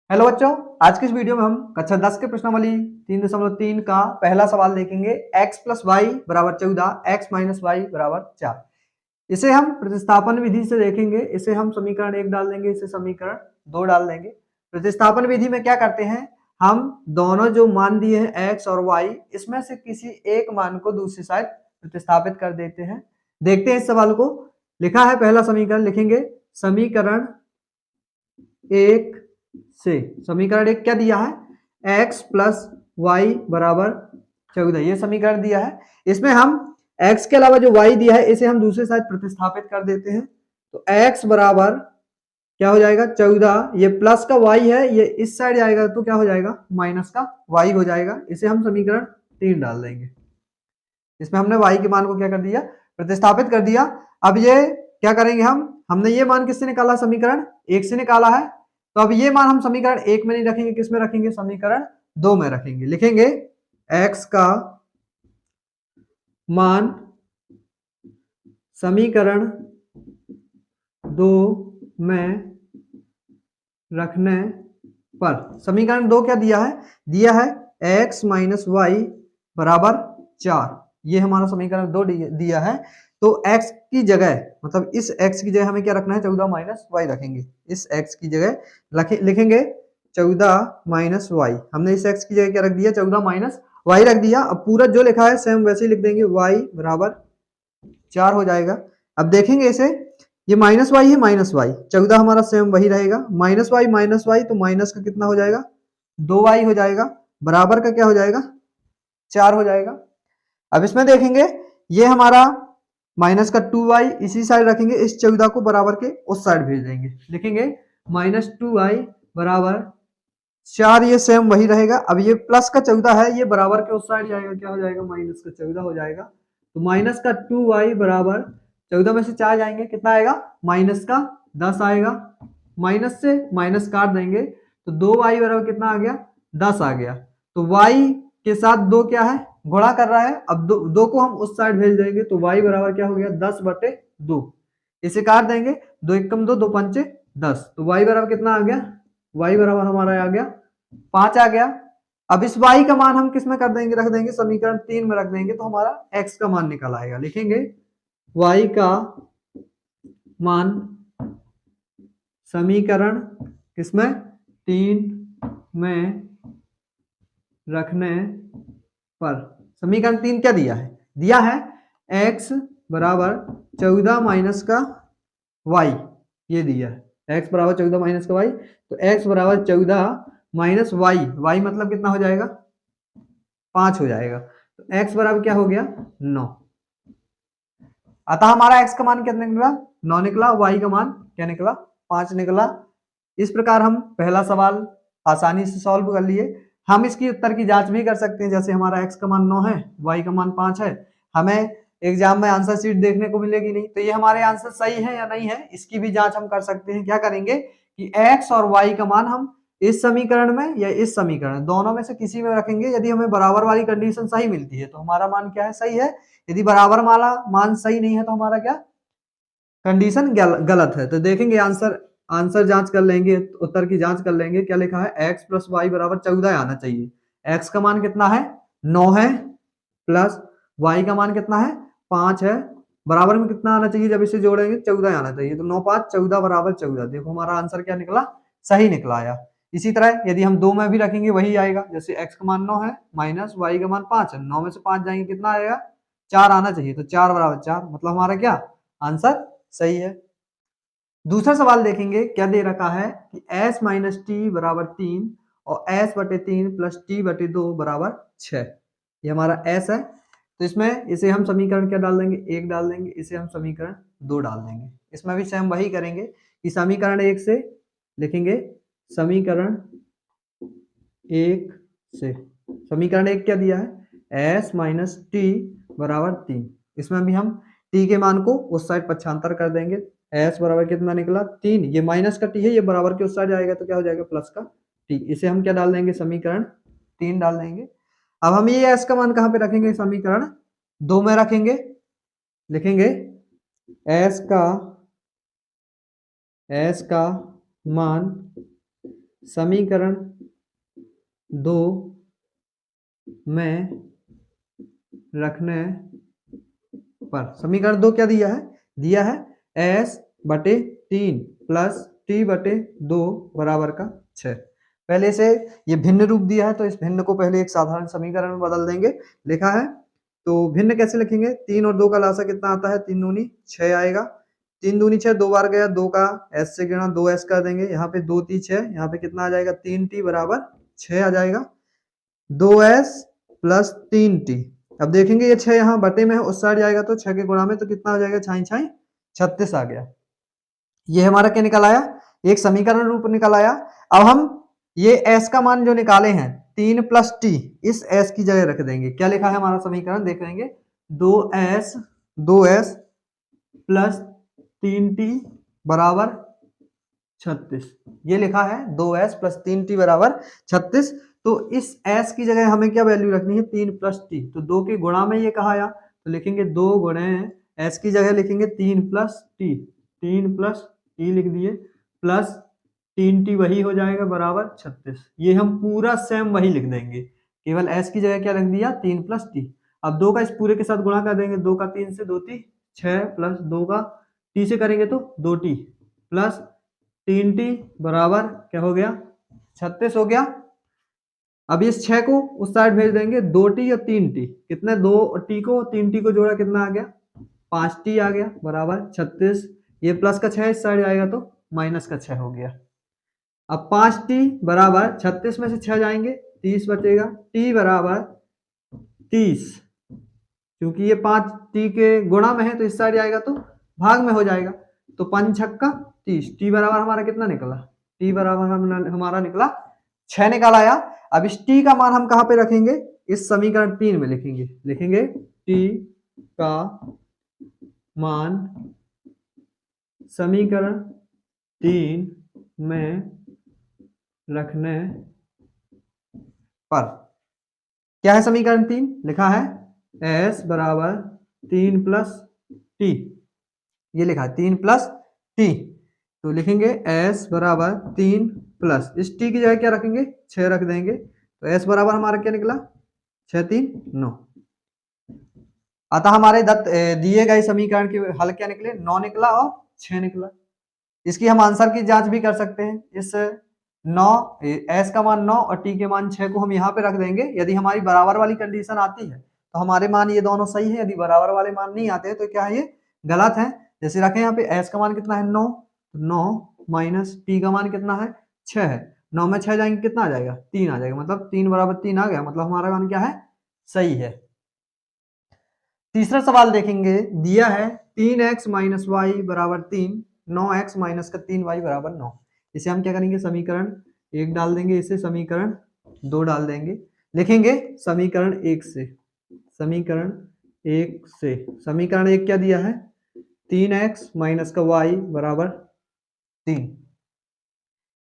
Hello बच्चों, आज की इस वीडियो में हम कक्षा 10 के प्रश्नावली 3.3 का पहला सवाल देखेंगे। x प्लस वाई बराबर 14, x माइनस वाई बराबर 4। इसे हम प्रतिस्थापन विधि से देखेंगे। इसे हम समीकरण 1 डाल देंगे, इसे समीकरण 2 डाल देंगे। प्रतिस्थापन विधि में क्या करते हैं, हम दोनों जो मान दिए हैं x और y, इसमें से किसी एक मान को दूसरी साइड प्रतिस्थापित कर देते हैं। देखते हैं इस सवाल को। लिखा है पहला समीकरण, लिखेंगे समीकरण 1 से। समीकरण 1 क्या दिया है, x प्लस वाई बराबर 14, ये समीकरण दिया है। इसमें हम x के अलावा जो y दिया है इसे हम दूसरे साइड प्रतिस्थापित कर देते हैं। तो x बराबर क्या हो जाएगा 14, ये प्लस का y है, ये इस साइड जाएगा तो क्या हो जाएगा माइनस का y हो जाएगा। इसे हम समीकरण 3 डाल देंगे। इसमें हमने y के मान को क्या कर दिया, प्रतिस्थापित कर दिया। अब ये क्या करेंगे, हमने ये मान किससे निकाला, समीकरण 1 से निकाला है। तो अब ये मान हम समीकरण 1 में नहीं रखेंगे, किस में रखेंगे, समीकरण 2 में रखेंगे। लिखेंगे x का मान समीकरण 2 में रखने पर, समीकरण 2 क्या दिया है x माइनस वाई बराबर 4, ये हमारा समीकरण 2 दिया है। तो x की जगह, मतलब इस x की जगह हमें क्या रखना है, 14 माइनस वाई रखेंगे। इस x की जगह लिखेंगे 14 माइनस वाई। हमने इस x की जगह क्या रख दिया, 14 माइनस वाई रख दिया। अब पूरा जो लिखा है सेम वैसे ही लिख देंगे, y बराबर 4 हो जाएगा। अब देखेंगे इसे, ये माइनस वाई है, माइनस वाई 14 हमारा सेम वही रहेगा। माइनस वाई तो माइनस का कितना हो जाएगा, 2y हो जाएगा, बराबर का क्या हो जाएगा 4 हो जाएगा। अब इसमें देखेंगे ये हमारा माइनस का 2y इसी साइड रखेंगे, इस 14 को बराबर के उस साइड भेज देंगे। लिखेंगे माइनस 2y बराबर 4, ये सेम वही रहेगा। अब ये प्लस का 14 है, ये बराबर के उस साइड जाएगा, क्या हो जाएगा माइनस का 14 हो जाएगा। तो माइनस का 2y बराबर 14 में से 4 जाएंगे, कितना आएगा माइनस का 10 आएगा। माइनस से माइनस काट देंगे तो 2y बराबर कितना आ गया, 10 आ गया। तो y के साथ 2 क्या है, गुणा कर रहा है। अब 2 को हम उस साइड भेज देंगे तो y बराबर क्या हो गया 10/2। इसे काट देंगे, 2 एकम 2, 2 पंचे 10। तो y बराबर कितना आ गया, y बराबर हमारा आ गया 5 आ गया। अब इस y का मान हम किस में कर देंगे, रख देंगे समीकरण 3 में रख देंगे, तो हमारा x का मान निकल आएगा। लिखेंगे y का मान समीकरण किसमें 3 में रखने पर, समीकरण 3 क्या दिया है x बराबर 14 माइनस का y, ये दिया है x बराबर 14 माइनस का y। तो x बराबर 14 माइनस y मतलब कितना हो जाएगा 5 हो जाएगा। तो x बराबर क्या हो गया 9। अतः हमारा x का मान कितना निकला, 9 निकला। y का मान क्या निकला, 5 निकला। इस प्रकार हम पहला सवाल आसानी से सॉल्व कर लिए। हम इसकी उत्तर की जांच भी कर सकते हैं, जैसे हमारा x का मान 9 है, y का मान 5 है, हमें एग्जाम में आंसर शीट देखने को मिलेगी नहीं, तो ये हमारे आंसर सही है या नहीं है, इसकी भी जांच हम कर सकते हैं। क्या करेंगे कि x और y का मान हम इस समीकरण में या इस समीकरण दोनों में से किसी में रखेंगे। यदि हमें बराबर वाली कंडीशन सही मिलती है तो हमारा मान क्या है, सही है। यदि बराबर वाला मान सही नहीं है तो हमारा क्या कंडीशन गलत है। तो देखेंगे आंसर जांच कर लेंगे, उत्तर की जांच कर लेंगे। क्या लिखा है, x प्लस वाई बराबर 14 आना चाहिए। x का मान कितना है 9 है, प्लस y का मान कितना है 5 है, बराबर में कितना आना चाहिए, जब इसे जोड़ेंगे 14 आना चाहिए। तो 9 5 14 बराबर 14। देखो हमारा आंसर क्या निकला, सही निकला आया। इसी तरह यदि हम 2 में भी रखेंगे वही आएगा, जैसे x का मान 9 है माइनस y का मान 5 है, 9 में से 5 जाएंगे कितना आएगा 4 आना चाहिए। तो 4 बराबर 4, मतलब हमारा क्या आंसर सही है। दूसरा सवाल देखेंगे, क्या दे रखा है कि s माइनस टी बराबर 3 और s बटे 3 प्लस टी बटे 2 बराबर 6। ये हमारा s है। तो इसमें इसे हम समीकरण क्या डाल देंगे, 1 डाल देंगे, इसे हम समीकरण 2 डाल देंगे। इसमें भी सेम वही करेंगे कि समीकरण 1 से लिखेंगे, समीकरण 1 से, समीकरण 1 क्या दिया है, s माइनस टी बराबर 3। इसमें भी हम t के मान को उस साइड पक्षांतर कर देंगे। s बराबर कितना निकला 3, ये माइनस का t है, ये बराबर के उस साइड आएगा तो क्या हो जाएगा प्लस का t। इसे हम क्या डाल देंगे, समीकरण 3 डाल देंगे। अब हम ये s का मान कहाँ पे रखेंगे, समीकरण 2 में रखेंगे। लिखेंगे s का मान समीकरण 2 में रखने पर, समीकरण 2 क्या दिया है s बटे 3 प्लस t बटे 2 बराबर का 6। पहले से ये भिन्न रूप दिया है तो इस भिन्न को पहले एक साधारण समीकरण में बदल देंगे। लिखा है तो भिन्न कैसे लिखेंगे, 3 और 2 का लासा कितना आता है, 3 दूनी 6 आएगा, 3 दूनी 6, 2 बार गया, 2 का s से गिना 2s कर देंगे, यहाँ पे 2 3 6, यहाँ पे कितना आ जाएगा 3t बराबर 6 आ जाएगा, 2s प्लस 3t। अब देखेंगे ये 6 यहाँ बटे में है, उस साइड जाएगा तो 6 के गुणा में तो कितना हो जाएगा, 6 36 आ गया। ये हमारा क्या निकल आया, एक समीकरण रूप निकल आया। अब हम ये s का मान जो निकाले हैं 3 प्लस t, इस s की जगह रख देंगे। क्या लिखा है हमारा समीकरण देख लेंगे, 2s प्लस 3t बराबर 36, ये लिखा है 2s प्लस 3t बराबर 36। तो इस s की जगह हमें क्या वैल्यू रखनी है, 3 प्लस t, तो 2 के गुणा में ये कहा आया तो लिखेंगे 2 गुणे s की जगह लिखेंगे 3 प्लस t, 3 प्लस t लिख दिए, प्लस 3t वही हो जाएगा बराबर 36। ये हम पूरा सेम वही लिख देंगे, केवल s की जगह क्या रख दिया 3 प्लस t। अब 2 का इस पूरे के साथ गुणा कर देंगे, 2 का 3 से 2 टी 6 प्लस 2 का t से करेंगे तो 2t प्लस 3t बराबर क्या हो गया 36 हो गया। अब इस 6 को उस साइड भेज देंगे, 2t और 3t, कितने 2t को 3t को जोड़ा कितना आ गया 5t आ गया बराबर 36। ये प्लस का 6 इस साइड आएगा तो माइनस का 6 हो गया। अब 5t बराबर 36 में से 6 जाएंगे 30 बचेगा, t बराबर 30, क्योंकि ये 5t के गुणा में है तो इस साइड आएगा तो भाग में हो जाएगा, तो 5 छक्का 30, t बराबर हमारा कितना निकला, t बराबर हमारा निकला 6 निकाल आया। अब इस t का मान हम कहाँ पे रखेंगे, इस समीकरण 3 में लिखेंगे t का मान समीकरण 3 में रखने पर, क्या है समीकरण 3, लिखा है s बराबर 3 प्लस t, ये लिखा है 3 प्लस t, तो लिखेंगे s बराबर 3 प्लस, इस t की जगह क्या रखेंगे 6 रख देंगे, तो s बराबर हमारा क्या निकला 6 3 9। अतः हमारे दिए गए समीकरण के हल क्या निकले, 9 निकला और 6 निकला। इसकी हम आंसर की जांच भी कर सकते हैं, इस 9 s का मान 9 और t के मान 6 को हम यहाँ पे रख देंगे। यदि हमारी बराबर वाली कंडीशन आती है तो हमारे मान ये दोनों सही है, यदि बराबर वाले मान नहीं आते हैं तो क्या है ये गलत है। जैसे रखें यहाँ पे s का मान कितना है 9, 9 माइनस t का मान कितना है 6 है, 9 में 6 जाएंगे कितना आ जाएगा 3 आ जाएगा, मतलब 3 बराबर 3 आ गया, मतलब हमारा मान क्या है सही है। तीसरा सवाल देखेंगे, दिया है 3x माइनस वाई बराबर 3, 9x माइनस का 3y बराबर 9। इसे हम क्या करेंगे समीकरण 1 डाल देंगे, इसे समीकरण 2 डाल देंगे, लिखेंगे समीकरण 1 से, समीकरण 1 से, समीकरण 1 क्या दिया है 3x माइनस का y बराबर 3,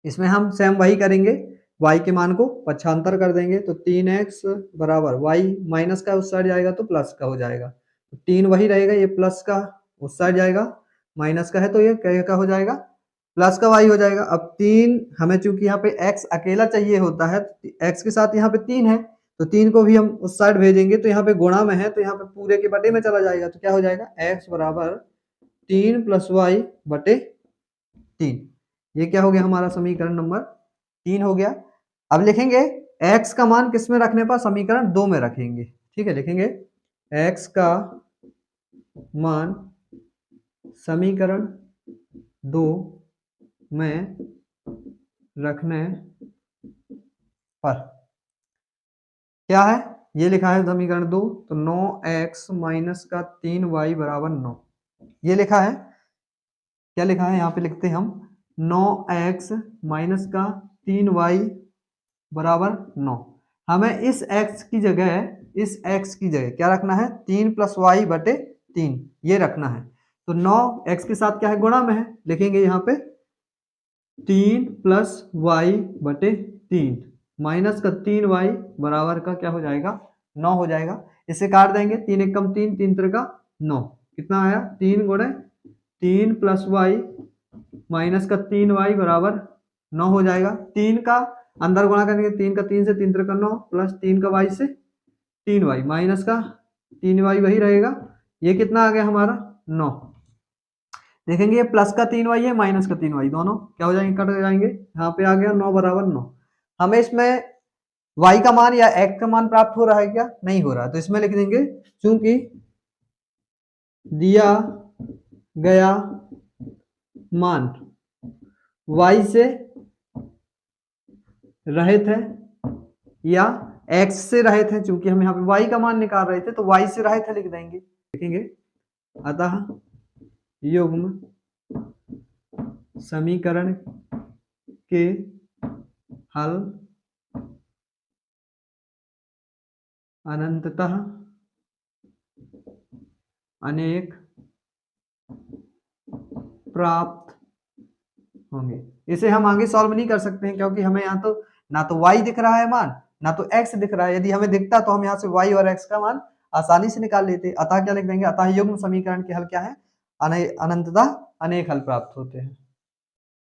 इसमें हम सेम वही करेंगे, y के मान को पक्षांतर कर देंगे, तो 3x बराबर y माइनस का उस साइड जाएगा तो प्लस का हो जाएगा, 3 वही रहेगा, ये प्लस का उस साइड जाएगा, माइनस का है तो ये क्या का हो जाएगा प्लस का y हो जाएगा। अब 3 हमें चूंकि यहाँ पे x अकेला चाहिए होता है, x के साथ यहाँ पे 3 है तो 3 को भी हम उस साइड भेजेंगे, तो यहाँ पे गुणा में है तो यहाँ पे पूरे के बटे में चला जाएगा, तो क्या हो जाएगा x बराबर 3 प्लस वाई बटे 3, ये क्या हो गया हमारा समीकरण नंबर 3 हो गया। अब लिखेंगे x का मान किस में रखने पर, समीकरण 2 में रखेंगे, ठीक है, लिखेंगे x का मान समीकरण 2 में रखने पर क्या है, ये लिखा है समीकरण 2, तो 9x माइनस का 3y बराबर 9, ये लिखा है, क्या लिखा है यहाँ पे लिखते हैं हम 9x माइनस का 3y बराबर 9। हमें इस x की जगह क्या रखना है 3 प्लस वाई बटे 3, ये रखना है, तो 9x के साथ क्या है गुणा में है, लिखेंगे यहाँ पे 3 प्लस वाई बटे 3 माइनस का 3y बराबर का क्या हो जाएगा 9 हो जाएगा। इसे काट देंगे, 3 एक कम 3, 3 त्रिका 9, कितना आया 3 गुणे 3 प्लस वाई माइनस का 3y बराबर 9 हो जाएगा। 3 का अंदर गुणा करेंगे, 3 का 3 से 3 3 9 प्लस 3 का y से 3y माइनस का 3y वही रहेगा। ये कितना आ गया हमारा 9। देखेंगे ये प्लस का 3y है माइनस का 3y, दोनों क्या हो जाएंगे, कट जाएंगे। यहाँ पे आ गया 9 बराबर 9। हमें इसमें y का मान या x का मान प्राप्त हो रहा है क्या, नहीं हो रहा है, तो इसमें लिख देंगे चूंकि दिया गया मान y से रहित है या x से रहित है, चूंकि हम यहाँ पे y का मान निकाल रहे थे तो y से रहित है लिख देंगे। देखेंगे अतः युग्म समीकरण के हल अनंततः अनेक प्राप्त होंगे। इसे हम आगे सॉल्व नहीं कर सकते हैं क्योंकि हमें यहाँ तो ना तो y दिख रहा है मान ना तो x दिख रहा है। यदि हमें दिखता तो हम यहाँ से y और x का मान आसानी से निकाल लेते। अतः क्या लिख देंगे, अतः युग्म समीकरण के हल क्या है, अनंततः अनेक हल प्राप्त होते हैं।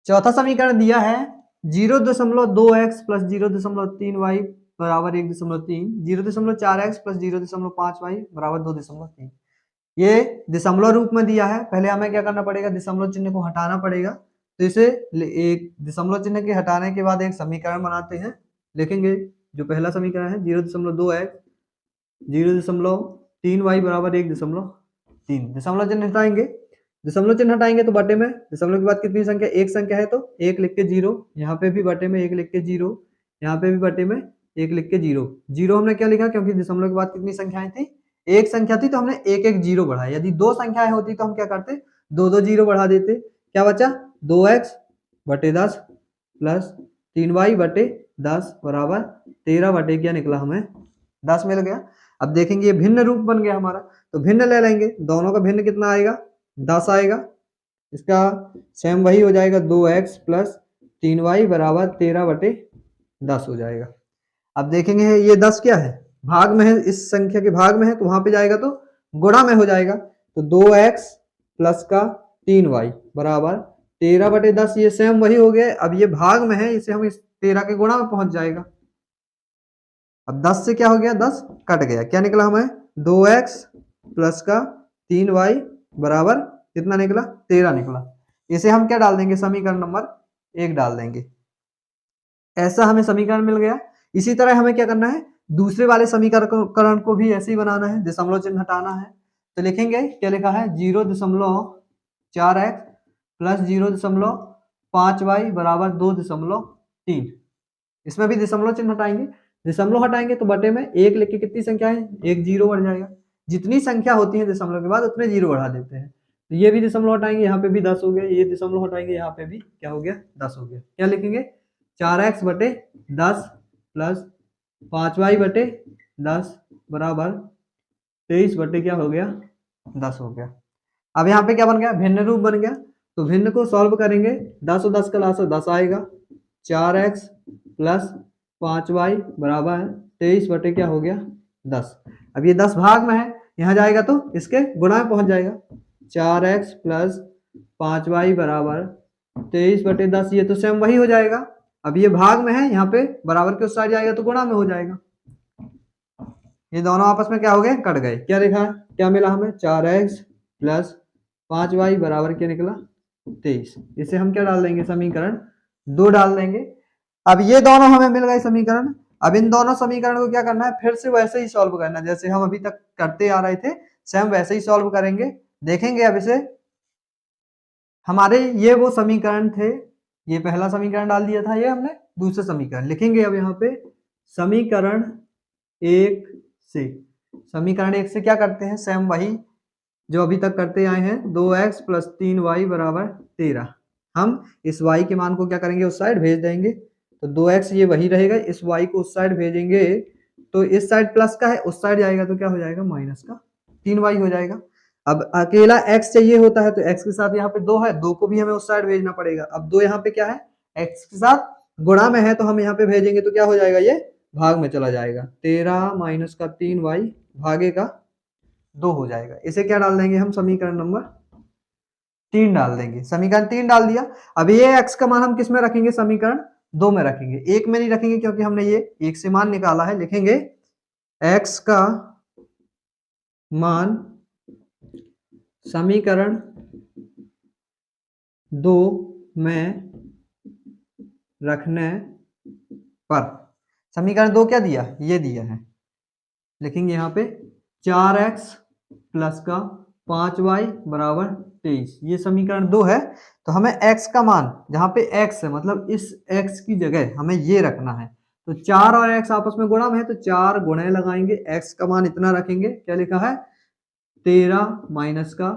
चौथा समीकरण दिया है 0.2x प्लस 0.3y बराबर 1.3, 0.4x प्लस 0.5y बराबर 2.3। ये दशमलव रूप में दिया है। पहले हमें क्या करना पड़ेगा, दशमलव चिन्ह को हटाना पड़ेगा। तो इसे एक दशमलव चिन्ह के हटाने के बाद एक समीकरण बनाते हैं। लिखेंगे जो पहला समीकरण है 0.2x 0.3y बराबर 1.3। दशमलव चिन्ह हटाएंगे, दशमलव चिन्ह हटाएंगे तो बटे में दशमलव के बाद कितनी संख्या, एक संख्या है तो एक लिख के 0, यहाँ पे भी बटे में एक लिख के 0, यहाँ पे भी बटे में एक लिख के 0। 0 हमने क्या लिखा, क्योंकि दशमलव के बाद कितनी संख्याएं थी, एक संख्या थी तो हमने एक एक 0 बढ़ाया। यदि दो संख्याएं होती तो हम क्या करते, दो दो 0 बढ़ा देते। क्या बचा 2x बटे 10 प्लस 3y बटे 10 बराबर 13 बटे क्या निकला, हमें 10 मिल गया। अब देखेंगे ये भिन्न रूप बन गया हमारा, तो भिन्न ले लेंगे, दोनों का भिन्न कितना आएगा 10 आएगा। इसका सेम वही हो जाएगा 2x प्लस 3y बराबर 13 बटे 10 हो जाएगा। अब देखेंगे ये 10 क्या है, भाग में है, इस संख्या के भाग में है तो वहां पे जाएगा तो गुणा में हो जाएगा। तो 2x प्लस का 3y बराबर 13 बटे 10, ये सेम वही हो गया। अब ये भाग में है, इसे हम इस 13 के गुणा में पहुंच जाएगा। अब 10 से क्या हो गया, 10 कट गया, क्या निकला हमें 2x प्लस का 3y बराबर कितना निकला 13 निकला। इसे हम क्या डाल देंगे, समीकरण नंबर 1 डाल देंगे। ऐसा हमें समीकरण मिल गया। इसी तरह हमें क्या करना है, दूसरे वाले समीकरण को भी ऐसे ही बनाना है, दशमलव चिन्ह हटाना है। तो लिखेंगे क्या लिखा है 0.4x प्लस 0.5y बराबर 2.3। इसमें भी दशमलव चिन्ह हटाएंगे, दशमलव हटाएंगे तो बटे में एक लिख के कितनी संख्या है, एक 0 बढ़ जाएगा। जितनी संख्या होती है दशमलव के बाद उतने 0 बढ़ा देते हैं। तो ये भी दशमलव हटाएंगे, यहाँ पे भी 10 हो गया, ये दशमलव हटाएंगे, यहाँ पे भी क्या हो गया 10 हो गया। क्या लिखेंगे 4x बटे 10 प्लस 5y बटे 10 बराबर 23 बटे क्या हो गया 10 हो गया। अब यहाँ पे क्या बन गया, भिन्न रूप बन गया। तो भिन्न को सॉल्व करेंगे, 10 और 10 का लासा 10 आएगा, 4x प्लस 5y बराबर 23 बटे क्या हो गया 10। अब ये 10 भाग में है, यहाँ जाएगा तो इसके गुणा में पहुंच जाएगा। 4x प्लस 5y बराबर 23 बटे 10, ये तो सेम वही हो जाएगा। अब ये भाग में है, यहाँ पे बराबर के उस साइड जाएगा तो गुणा में हो जाएगा। ये दोनों आपस में क्या हो गए, कट गए। क्या लिखा, क्या मिला हमें 4x प्लस 5y बराबर क्या निकला 23। इसे हम क्या डाल देंगे, समीकरण 2 डाल देंगे। अब ये दोनों हमें मिल गए समीकरण। अब इन दोनों समीकरण को क्या करना है, फिर से वैसे ही सॉल्व करना है जैसे हम अभी तक करते आ रहे थे, सेम वैसे ही सॉल्व करेंगे। देखेंगे अब इसे, हमारे ये वो समीकरण थे, ये पहला समीकरण डाल दिया था, ये हमने दूसरा समीकरण लिखेंगे। अब यहाँ पे समीकरण 1 से, समीकरण 1 से क्या करते हैं, सेम वही जो अभी तक करते आए हैं, 2x प्लस 3y बराबर 13। हम इस y के मान को क्या करेंगे, उस साइड भेज देंगे। तो 2x ये वही रहेगा, इस y को उस साइड भेजेंगे तो इस साइड प्लस का है, उस साइड जाएगा तो क्या हो जाएगा माइनस का 3y हो जाएगा। अब अकेला x चाहिए होता है तो x के साथ यहाँ पे 2 है, 2 को भी हमें उस साइड भेजना पड़ेगा। अब 2 यहाँ पे क्या है, x के साथ गुणा में है तो हम यहाँ पे भेजेंगे तो क्या हो जाएगा, ये भाग में चला जाएगा। 13 माइनस का 3y भागे का 2 हो जाएगा। इसे क्या डाल देंगे हम, समीकरण नंबर 3 डाल देंगे, समीकरण 3 डाल दिया। अब ये x का मान हम किस में रखेंगे, समीकरण 2 में रखेंगे, 1 में नहीं रखेंगे क्योंकि हमने ये 1 से मान निकाला है। लिखेंगे x का मान समीकरण 2 में रखने पर, समीकरण 2 क्या दिया, ये दिया है। लिखेंगे यहाँ पे 4x प्लस का 5y बराबर 23, ये समीकरण 2 है। तो हमें x का मान, जहाँ पे x है मतलब इस x की जगह हमें ये रखना है। तो 4 और x आपस में गुणा में है, तो 4 गुणे लगाएंगे, x का मान इतना रखेंगे, क्या लिखा है 13 माइनस का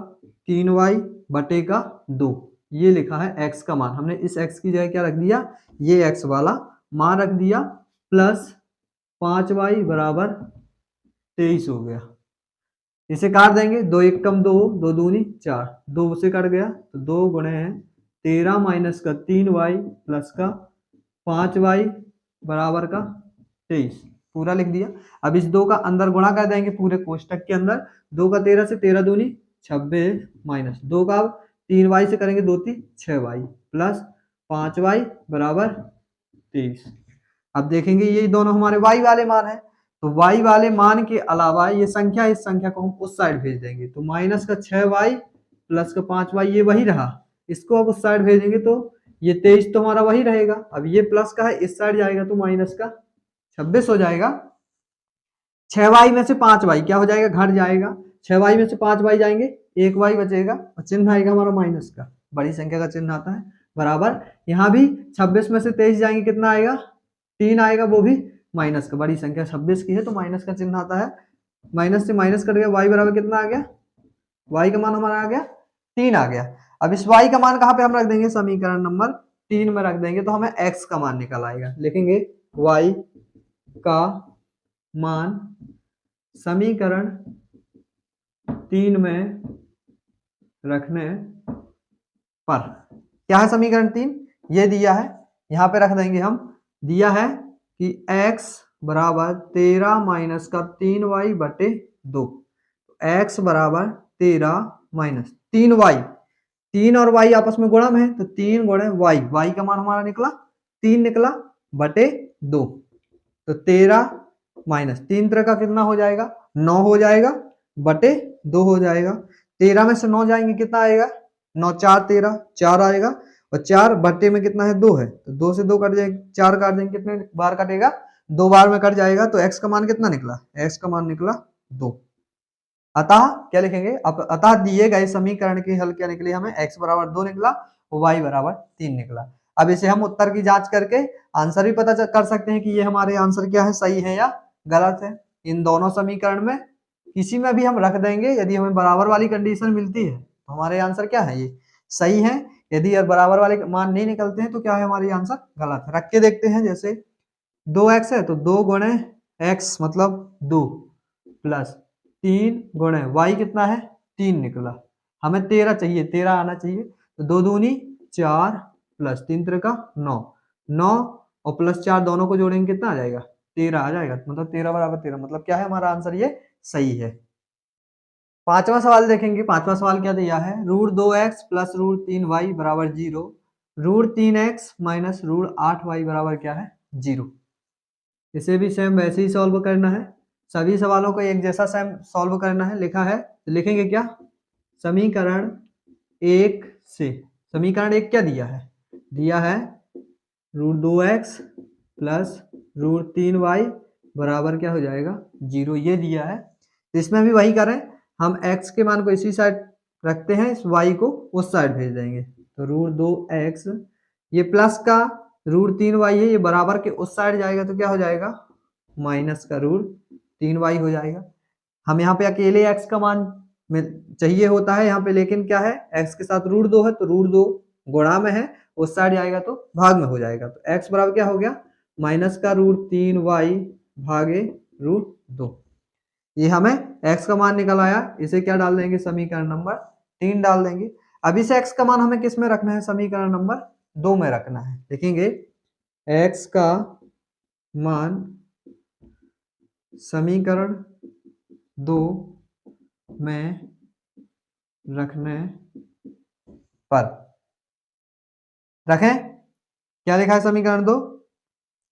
3y बटे का 2, ये लिखा है x का मान। हमने इस x की जगह क्या रख दिया, ये x वाला मान रख दिया, प्लस 5y बराबर 23 हो गया। इसे काट देंगे, 2 1 कम 2, 2 दूनी 4, 2 से कट गया, तो 2 गुणे है 13 माइनस का 3y प्लस का 5y बराबर का 23, पूरा लिख दिया। अब इस 2 का अंदर गुणा कर देंगे पूरे कोष्टक के अंदर, 2 का 13 से 13 दूनी 26 माइनस 2 का 3y से करेंगे 2 3 6y प्लस 5y बराबर 23। अब देखेंगे ये दोनों हमारे y वाले मान है, तो y वाले मान के अलावा ये संख्या, इस संख्या को हम उस साइड भेज देंगे, तो माइनस का 6y प्लस का 5y ये वही रहा, इसको अब उस साइड भेजेंगे तो ये 23 तो हमारा वही रहेगा। अब ये प्लस का है, इस साइड जाएगा तो माइनस का 26 हो जाएगा। 6y में से 5y क्या हो जाएगा, घट जाएगा, 6y में से 5y जाएंगे, 1y बचेगा और चिन्ह आएगा हमारा माइनस का, बड़ी संख्या का चिन्ह आता है, बराबर। यहाँ भी 26 में से 23 जाएंगे, कितना आएगा 3 आएगा, वो भी माइनस का, बड़ी संख्या 26 की है तो माइनस का चिन्ह आता है, माइनस से माइनस कट गया, y बराबर कितना आ गया, y का मान हमारा आ गया 3 आ गया। अब इस y का मान कहाँ पे हम रख देंगे, समीकरण नंबर 3 में रख देंगे, तो हमें x का मान निकल आएगा। लिखेंगे y का मान समीकरण 3 में रखने पर, क्या है समीकरण 3, ये दिया है, यहाँ पे रख देंगे हम, दिया है कि x बराबर 13 माइनस का 3y बटे 2, x बराबर 13 माइनस 3y, 3 और y आपस में गुणा में है, तो 3 गुणे y का मान हमारा निकला 3 निकला बटे 2, तो 13 माइनस 3 तरह का कितना हो जाएगा 9 हो जाएगा, बटे 2 हो जाएगा। 13 में से 9 जाएंगे, कितना आएगा 9 4 13, 4 आएगा, और 4 बटे में कितना है 2 है, तो 2 से 2 कट जाएगा, 4 काट देंगे, कितने बार कटेगा 2 बार में कट जाएगा, तो x का मान कितना निकला, x का मान निकला 2। अतः क्या लिखेंगे, अतः दिए गए समीकरण के हल क्या निकले, हमें x बराबर 2 निकला, y बराबर 3 निकला। अब इसे हम उत्तर की जांच करके आंसर भी पता कर सकते हैं कि ये हमारे आंसर क्या है, सही है या गलत है। इन दोनों समीकरण में किसी में भी हम रख देंगे, यदि हमें बराबर वाली कंडीशन मिलती है तो हमारे आंसर क्या है, ये सही है। यदि बराबर वाले मान नहीं निकलते हैं तो क्या है, हमारी आंसर गलत है। रख के देखते हैं, जैसे 2x है तो 2 गुणे x मतलब 2 प्लस 3 गुणे y कितना है 3 निकला, हमें 13 चाहिए, 13 आना चाहिए, तो 2 दूनी 4 प्लस 3 3 का 9, 9 और प्लस 4 दोनों को जोड़ेंगे कितना आ जाएगा 13 आ जाएगा, मतलब 13 बराबर 13, मतलब क्या है हमारा आंसर ये सही है। पांचवा सवाल देखेंगे, पांचवा सवाल क्या दिया है, √2x प्लस √3y बराबर 0, √3x माइनस √8y बराबर क्या है 0। इसे भी सेम वैसे ही सॉल्व करना है, सभी सवालों को एक जैसा सेम सॉल्व करना है। लिखा है तो लिखेंगे क्या, समीकरण 1 से, समीकरण 1 क्या दिया है, दिया है √2x प्लस √3y बराबर क्या हो जाएगा 0, ये दिया है। तो इसमें भी वही करें, हम x के मान को इसी साइड रखते हैं, इस y को उस साइड भेज देंगे, तो √2x, ये प्लस का √3y है, ये बराबर के उस साइड जाएगा तो क्या हो जाएगा माइनस का √3y हो जाएगा। हम यहाँ पे अकेले x का मान में चाहिए होता है यहाँ पे, लेकिन क्या है x के साथ √2 है, तो √2 गुणा में है, उस साइड जाएगा तो भाग में हो जाएगा, तो x बराबर क्या हो गया माइनस का √3y भागे √2, ये हमें x का मान निकल आया। इसे क्या डाल देंगे, समीकरण नंबर 3 डाल देंगे। अब इस x का मान हमें किस में रखना है, समीकरण नंबर 2 में रखना है। लिखेंगे x का मान समीकरण 2 में रखने पर। रखें, क्या लिखा है समीकरण 2?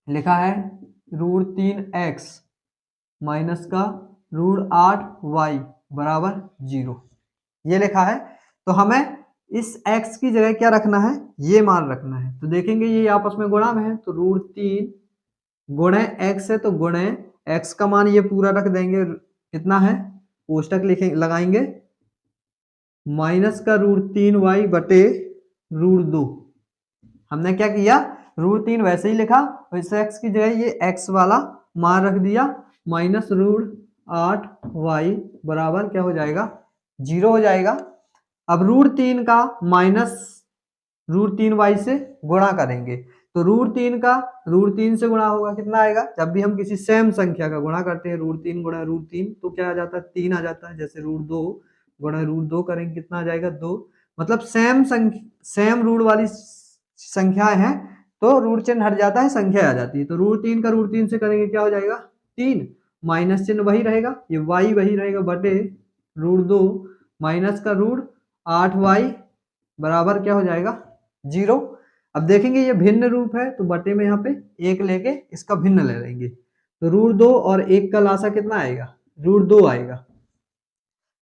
लिखा है √3x माइनस का √8y बराबर 0, ये लिखा है। तो हमें इस x की जगह क्या रखना है, ये मान रखना है। तो देखेंगे ये आपस में गुणा में है, तो √3 गुणे x है, तो गुणे x का मान ये पूरा रख देंगे, कितना है, कोष्टक लिखें लगाएंगे, माइनस का √3y बटे √2। हमने क्या किया, √3 वैसे ही लिखा, और इस x की जगह ये x वाला मान रख दिया, माइनस √8y बराबर क्या हो जाएगा, 0 हो जाएगा। अब √3 का माइनस √3y से गुणा करेंगे, तो √3 का √3 से गुणा होगा, कितना आएगा, जब भी हम किसी सेम संख्या का गुणा करते हैं √3 गुणा √3 तो क्या आ जाता है, 3 आ जाता है। जैसे √2 गुणा √2 करेंगे, कितना आ जाएगा, 2। मतलब सेम रूट वाली संख्याएं हैं तो रूट चिन्ह हट जाता है, संख्या आ जाती है। तो √3 का √3 से करेंगे, क्या हो जाएगा, 3, माइनस चिन्ह वही रहेगा, ये y वही रहेगा, बटे √2 माइनस का √8y बराबर क्या हो जाएगा, 0। अब देखेंगे ये भिन्न रूप है, तो बटे में यहाँ पे 1 लेके इसका भिन्न ले लेंगे, तो √2 और 1 का लासा कितना आएगा, √2 आएगा।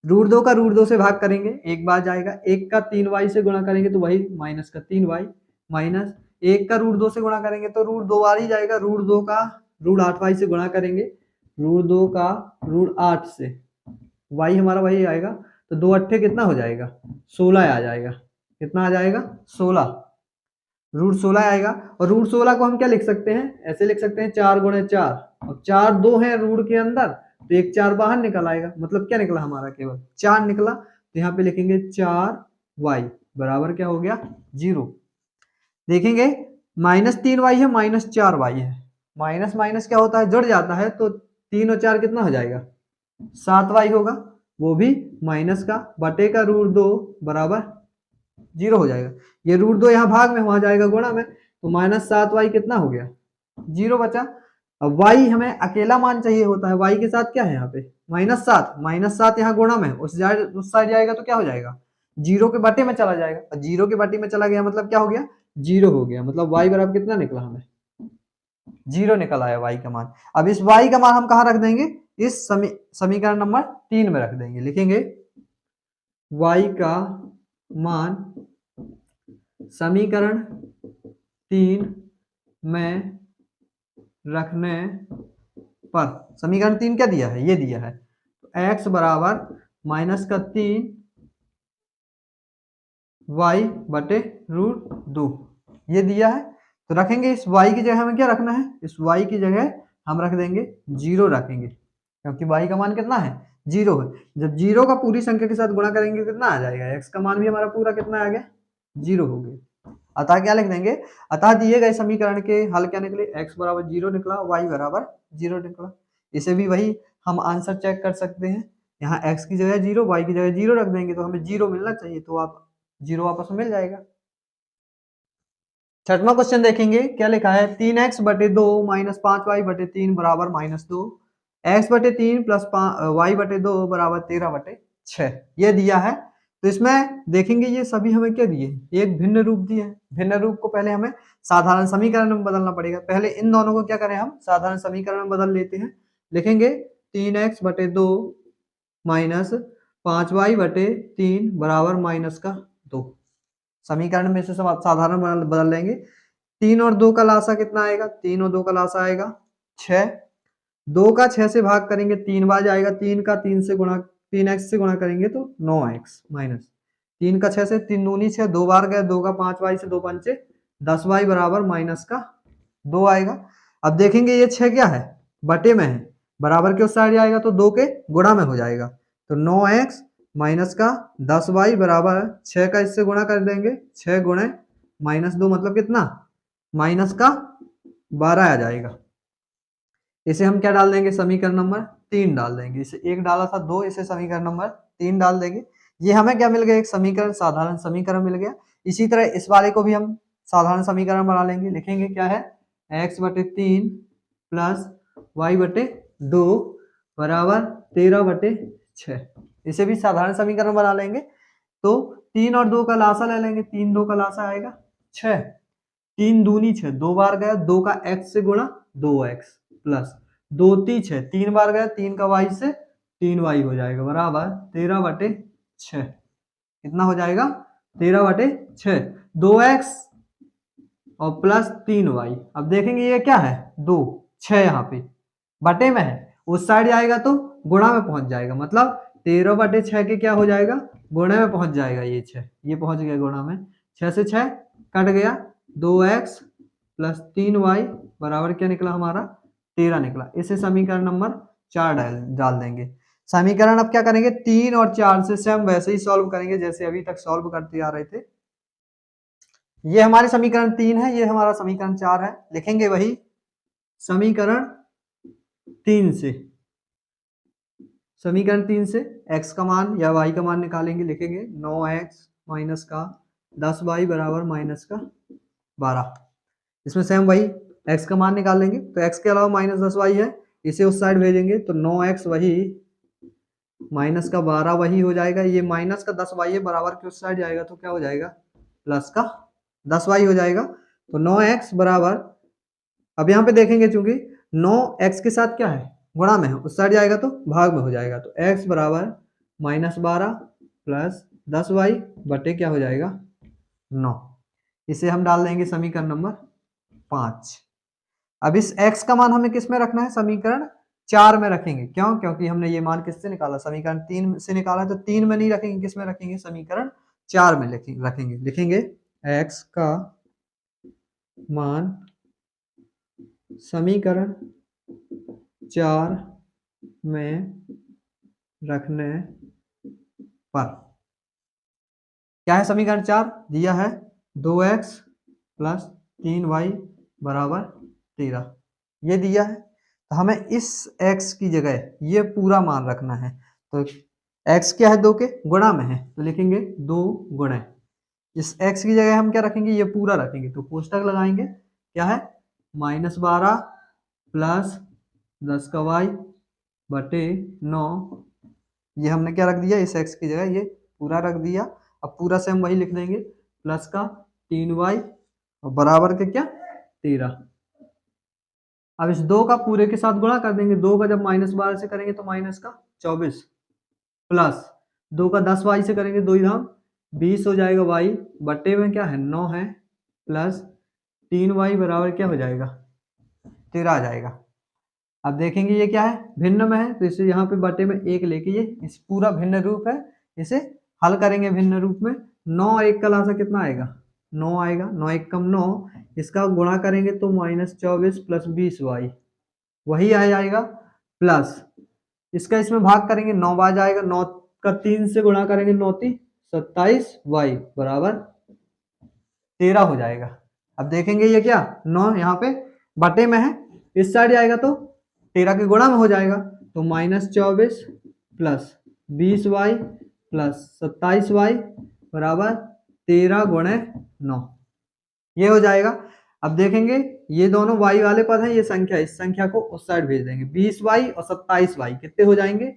√2 का √2 से भाग करेंगे, एक बार जाएगा, 1 का 3y से गुणा करेंगे तो वही माइनस का 3y, माइनस 1 का √2 से गुणा करेंगे तो √2 आ ही जाएगा, √2 का √8y से गुणा करेंगे, √2 का √8 से, y हमारा वही आएगा, तो 2 अट्ठे कितना हो जाएगा, 16 आ जाएगा, कितना आ जाएगा, 16, √16 आएगा। और √16 को हम क्या लिख सकते हैं, ऐसे लिख सकते हैं 4 गुणे 4, और 4 2 है रूट के अंदर, तो 1 4 बाहर निकल आएगा, मतलब क्या निकला हमारा, केवल 4 निकला। तो यहाँ पे लिखेंगे 4y बराबर क्या हो गया, 0। देखेंगे -3y है, -4y है, माइनस माइनस क्या होता है, जुड़ जाता है, तो 3 और 4 कितना हो जाएगा, 7y होगा, वो भी माइनस का, बटे का √2 बराबर 0 हो जाएगा। ये √2 यहाँ भाग में, वहां जाएगा गुणा में, तो -7y कितना हो गया, 0 बचा। अब y हमें अकेला मान चाहिए होता है, y के साथ क्या है यहाँ पे, -7 यहाँ गुणा में, उस साइड जाएगा तो क्या हो जाएगा, 0 के बटे में चला जाएगा, और 0 के बटे में चला गया मतलब क्या हो गया, 0 हो गया, मतलब y बराबर कितना निकला, हमें 0 निकल आया y का मान। अब इस y का मान हम कहाँ रख देंगे, इस समीकरण नंबर 3 में रख देंगे, लिखेंगे y का मान समीकरण 3 में रखने पर, समीकरण 3 क्या दिया है, ये दिया है, तो x बराबर -3 y बटे √2 ये दिया है। तो रखेंगे, इस y की जगह हमें क्या रखना है, इस y की जगह हम रख देंगे 0 रखेंगे, क्योंकि y का मान कितना है, 0 है। जब 0 का पूरी संख्या के साथ गुणा करेंगे कितना आ जाएगा, x का मान भी हमारा पूरा कितना आ गया, 0 हो गया। अतः क्या लिख देंगे, अतः दिए गए समीकरण के हल क्या निकले, x बराबर 0 निकला, y बराबर 0 निकला। इसे भी वही हम आंसर चेक कर सकते हैं, यहाँ x की जगह 0, y की जगह 0 रख देंगे, तो हमें 0 मिलना चाहिए, तो आप 0 आपस में मिल जाएगा। छठवां क्वेश्चन देखेंगे, क्या लिखा है, 3x बटे 2 माइनस 5y बटे 3 बराबर -2, x बटे 3 प्लस y बटे 2 बराबर 13 बटे 6 ये दिया है। तो इसमें देखेंगे ये सभी हमें क्या दिए, एक भिन्न रूप दिए है, भिन्न रूप को पहले हमें साधारण समीकरण में बदलना पड़ेगा, पहले इन दोनों को क्या करें, हम साधारण समीकरण में बदल लेते हैं। लिखेंगे 3x बटे 2 माइनस 5y बटे 3 बराबर -2, समीकरण में से साधारण बदल लेंगे। 3 और 2 का लासा कितना आएगा, 3 और 2 का लासा आएगा 6, 2 का 6 से भाग करेंगे 3 बार जाएगा, 3 का 3 से गुणा 3x से गुणा करेंगे तो 9x माइनस 3 का 6 से 3 दूनी 6, 2 बार गए, 2 का 5y से 2 पंचे 10y बराबर -2 आएगा। अब देखेंगे ये 6 क्या है, बटे में है, बराबर के उस साइड जाएगा तो 2 के गुणा में हो जाएगा, तो 9x माइनस का 10y बराबर 6 का इससे गुणा कर देंगे, 6 गुणे -2 मतलब कितना, -12 आ जाएगा। इसे हम क्या डाल देंगे, समीकरण नंबर 3 डाल देंगे, इसे 1 डाला था 2, इसे समीकरण नंबर 3 डाल देंगे। ये हमें क्या मिल गया, एक समीकरण, साधारण समीकरण मिल गया। इसी तरह इस वाले को भी हम साधारण समीकरण बना लेंगे, लिखेंगे क्या है, x बटे 3 प्लस y बटे 2 बराबर 13 बटे 6, इसे भी साधारण समीकरण बना लेंगे। तो 3 और 2 का लासा ले लेंगे, 3 2 का लासा आएगा 6, 3 दूनी 6, 2 बार गया 2 का x से गुणा 2x प्लस 2 3 6, 3 बार गया 3 का y से 3y हो जाएगा बराबर 13/6। कितना हो जाएगा 13/6, 2x और प्लस 3y। अब देखेंगे ये क्या है 2 6 यहाँ पे बटे में है, उस साइड जाएगा तो गुणा में पहुंच जाएगा, मतलब 13/6 के क्या हो जाएगा गुणा में पहुंच जाएगा, ये 6 ये पहुंच गया गुणा में, 6 से 6 कट गया, 2x प्लस 3y बराबर क्या निकला हमारा 13 निकला। इसे समीकरण नंबर 4 डाल देंगे। समीकरण अब क्या करेंगे 3 और 4 से सेम वैसे ही सॉल्व करेंगे जैसे अभी तक सॉल्व करते आ रहे थे। ये हमारे समीकरण 3 है, ये हमारा समीकरण 4 है। लिखेंगे वही समीकरण 3 से, समीकरण 3 से x का मान या y का मान निकालेंगे। लिखेंगे 9x माइनस का 10y बराबर माइनस का 12। इसमें सेम वही x का मान निकाल लेंगे, तो x के अलावा माइनस 10y है, इसे उस साइड भेजेंगे तो 9x वही माइनस का 12 वही हो जाएगा, ये माइनस का 10y है बराबर के उस साइड जाएगा तो क्या हो जाएगा प्लस का 10y हो जाएगा। तो 9x बराबर, अब यहाँ पे देखेंगे चूंकि 9x के साथ क्या है गुणा में है, उस साइड जाएगा तो भाग में हो जाएगा, तो x बराबर -12 प्लस 10y बटे क्या हो जाएगा 9। इसे हम डाल देंगे समीकरण नंबर 5। अब इस x का मान हमें किस में रखना है समीकरण 4 में रखेंगे। क्यों? क्योंकि हमने ये मान किससे निकाला समीकरण 3 से निकाला है, तो 3 में नहीं रखेंगे, किस में रखेंगे समीकरण 4 में रखेंगे। लिखेंगे x का मान समीकरण 4 में रखने पर क्या है समीकरण 4 दिया है 2x प्लस 3y बराबर 13, ये दिया है। तो हमें इस x की जगह ये पूरा मान रखना है, तो x क्या है 2 के गुणा में है, तो लिखेंगे 2 गुणे, इस x की जगह हम क्या रखेंगे ये पूरा रखेंगे, तो कोष्टक लगाएंगे क्या है -12 प्लस 10 का y बटे 9, ये हमने क्या रख दिया इस x की जगह ये पूरा रख दिया। अब पूरा से हम वही लिख देंगे प्लस का 3y और बराबर के क्या 13। अब इस 2 का पूरे के साथ गुणा कर देंगे, 2 का जब -12 से करेंगे तो माइनस का 24 प्लस 2 का 10y से करेंगे 2 धाम 20 हो जाएगा y बटे में क्या है 9 है प्लस 3y बराबर क्या हो जाएगा 13 आ जाएगा। अब देखेंगे ये क्या है भिन्न में है, तो इसे यहाँ पे बटे में 1 लेके ये इस पूरा भिन्न रूप है, इसे हल करेंगे भिन्न रूप में। 9 और 1 का लासा कितना आएगा 9 आएगा, 9 1 कम 9, इसका गुणा करेंगे तो -24 प्लस 20y वही आ जाएगा, प्लस इसका इसमें भाग करेंगे 9 बार जाएगा, 9 का 3 से गुणा करेंगे 9 3 27y बराबर 13 हो जाएगा। अब देखेंगे ये क्या 9 यहाँ पे बटे में है, इस साइड जाएगा तो 13 के गुणा में हो जाएगा, तो -24 प्लस 20y प्लस 27y बराबर 13 गुणे 9, ये हो जाएगा। अब देखेंगे ये दोनों y वाले पद हैं, ये संख्या इस संख्या को उस साइड भेज देंगे, 20y और 27y कितने हो जाएंगे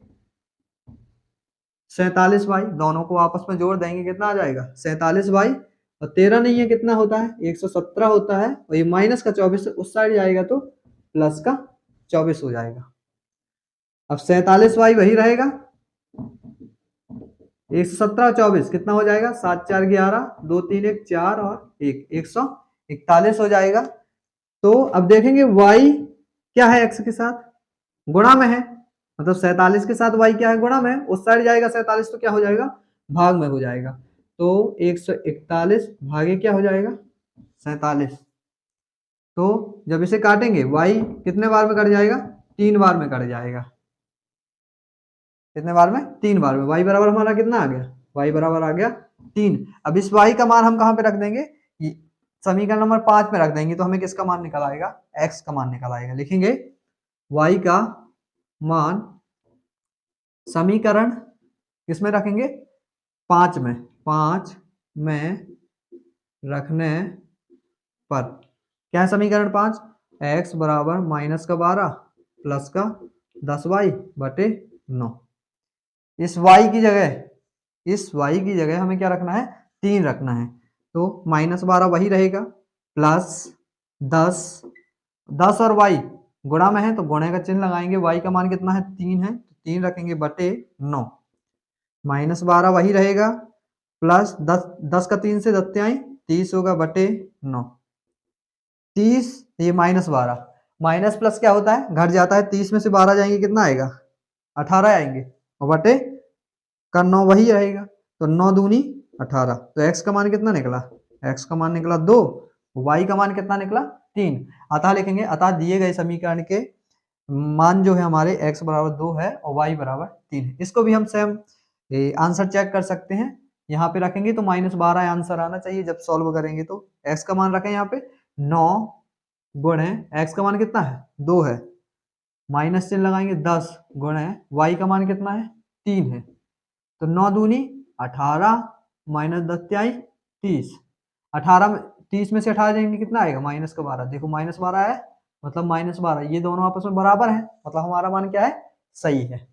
47y, दोनों को आपस में जोड़ देंगे कितना आ जाएगा 47y, और 13 नहीं है कितना होता है 117 होता है, और ये माइनस का 24 उस साइड जाएगा तो प्लस का 24 हो जाएगा। अब 47y वही रहेगा, 117 24 कितना हो जाएगा 7 4 11 2 3 1 4 और 1 141 हो जाएगा। तो अब देखेंगे y क्या है x के साथ गुणा में है, मतलब 47 के साथ y क्या है गुणा में है, उस साइड जाएगा 47 तो क्या हो जाएगा भाग में हो जाएगा, तो 141 भागे क्या हो जाएगा 47। तो जब इसे काटेंगे y कितने बार में कट जाएगा 3 बार में कट जाएगा, कितने बार में 3 बार में, y बराबर हमारा कितना आ गया y बराबर आ गया 3। अब इस y का मान हम कहाँ पे रख देंगे समीकरण नंबर 5 में रख देंगे, तो हमें किसका मान निकल आएगा x का मान निकल आएगा। लिखेंगे y का मान समीकरण किसमें रखेंगे 5 में, 5 में रखने पर क्या है समीकरण 5 x बराबर -12 प्लस का 10y बटे 9, इस y की जगह इस y की जगह हमें क्या रखना है, 3 रखना है। तो -12 वही रहेगा, प्लस 10, 10 और y गुणा में है तो गुणे का चिन्ह लगाएंगे। y का मान कितना है, 3 है, 3 रखेंगे बटे 9, -12 वही रहेगा, प्लस 10, 10 का 3 से 10 आई 30 होगा बटे 9, 30 ये -12, माइनस प्लस क्या होता है, घट जाता है, 30 में से 12 जाएंगे कितना आएगा, 18 आएंगे, और बटे का 9 वही रहेगा, तो 9 दूनी 18। तो x का मान कितना निकला, x का मान निकला 2, y का मान कितना निकला 3। अतः लिखेंगे, अतः दिए गए समीकरण के मान जो है हमारे x बराबर 2 है और y बराबर 3 है। इसको भी हम सेम आंसर चेक कर सकते हैं, यहाँ पे रखेंगे तो -12 आंसर आना चाहिए जब सॉल्व करेंगे। तो x का मान रखें यहाँ पे 9 गुणे x का मान कितना है 2 है, माइनस चिन्ह लगाएंगे 10 गुणे y का मान कितना है 3 है, तो 9 दूनी 18 माइनस 10 आई 30, 18 में 30 में से 18 जाएंगे कितना आएगा -12, देखो -12 है मतलब -12, ये दोनों आपस में बराबर है, मतलब हमारा मान क्या है, सही है।